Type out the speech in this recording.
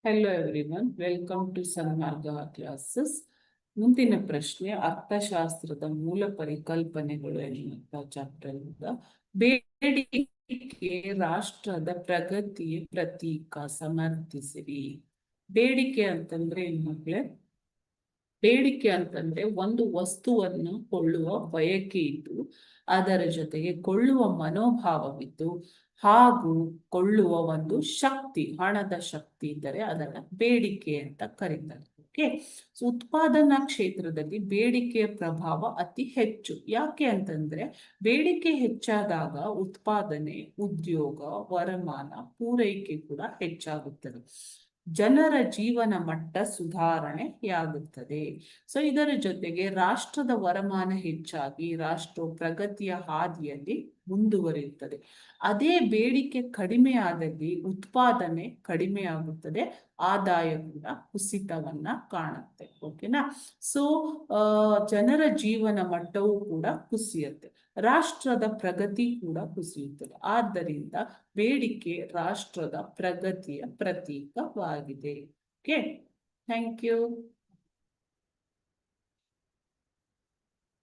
Hello everyone, welcome to Sanmarga classes. ಮುಂದಿನ ಪ್ರಶ್ನೆ ಅರ್ಥಶಾಸ್ತ್ರದ ಮೂಲ ಪರಿಕಲ್ಪನೆಗಳು ಎನ್ನುವಂತ ಚಾಪ್ಟರ್ ಇಂದ ಬೇಡಿಕೆ ರಾಷ್ಟ್ರದ ಪ್ರಗತಿಯ ಪ್ರತೀಕ ಸಮರ್ಥಿಸಿರಿ. ಬೇಡಿಕೆ ಅಂತಂದ್ರೆ ಏನ್ ಮಕ್ಳೇ? ಬೇಡಿಕೆ ಅಂತಂದ್ರೆ ಒಂದು ವಸ್ತುವನ್ನು ಕೊಳ್ಳುವ ಬಯಕೆ ಇದ್ದು, ಅದರ ಜೊತೆಗೆ ಕೊಳ್ಳುವ ಮನೋಭಾವವಿದ್ದು, ಹಾಗೂ ಕೊಳ್ಳುವ ಒಂದು ಶಕ್ತಿ, ಹಣದ ಶಕ್ತಿ ಇದ್ದರೆ ಅದನ್ನ ಬೇಡಿಕೆ ಅಂತ ಕರೀತಾರೆ. ಓಕೆ, ಉತ್ಪಾದನಾ ಕ್ಷೇತ್ರದಲ್ಲಿ ಬೇಡಿಕೆಯ ಪ್ರಭಾವ ಅತಿ ಹೆಚ್ಚು. ಯಾಕೆ ಅಂತಂದ್ರೆ ಬೇಡಿಕೆ ಹೆಚ್ಚಾದಾಗ ಉತ್ಪಾದನೆ, ಉದ್ಯೋಗ, ವರಮಾನ, ಪೂರೈಕೆ ಕೂಡ ಹೆಚ್ಚಾಗುತ್ತದೆ. ಜನರ ಜೀವನ ಮಟ್ಟ ಸುಧಾರಣೆಯಾಗುತ್ತದೆ. ಸೊ ಇದರ ಜೊತೆಗೆ ರಾಷ್ಟ್ರದ ವರಮಾನ ಹೆಚ್ಚಾಗಿ ರಾಷ್ಟ್ರ ಪ್ರಗತಿಯ ಹಾದಿಯಲ್ಲಿ ಮುಂದುವರಿಯುತ್ತದೆ. ಅದೇ ಬೇಡಿಕೆ ಕಡಿಮೆ ಆದಲ್ಲಿ ಉತ್ಪಾದನೆ ಕಡಿಮೆ ಆಗುತ್ತದೆ, ಆದಾಯ ಕೂಡ ಕುಸಿತವನ್ನ ಕಾಣುತ್ತೆ. ಓಕೆನಾ? ಸೊ ಜನರ ಜೀವನ ಮಟ್ಟವೂ ಕೂಡ ಕುಸಿಯುತ್ತೆ, ರಾಷ್ಟ್ರದ ಪ್ರಗತಿ ಕೂಡ ಕುಸಿಯುತ್ತದೆ. ಆದ್ದರಿಂದ ಬೇಡಿಕೆ ರಾಷ್ಟ್ರದ ಪ್ರಗತಿಯ ಪ್ರತೀಕವಾಗಿದೆ. Okay, thank you.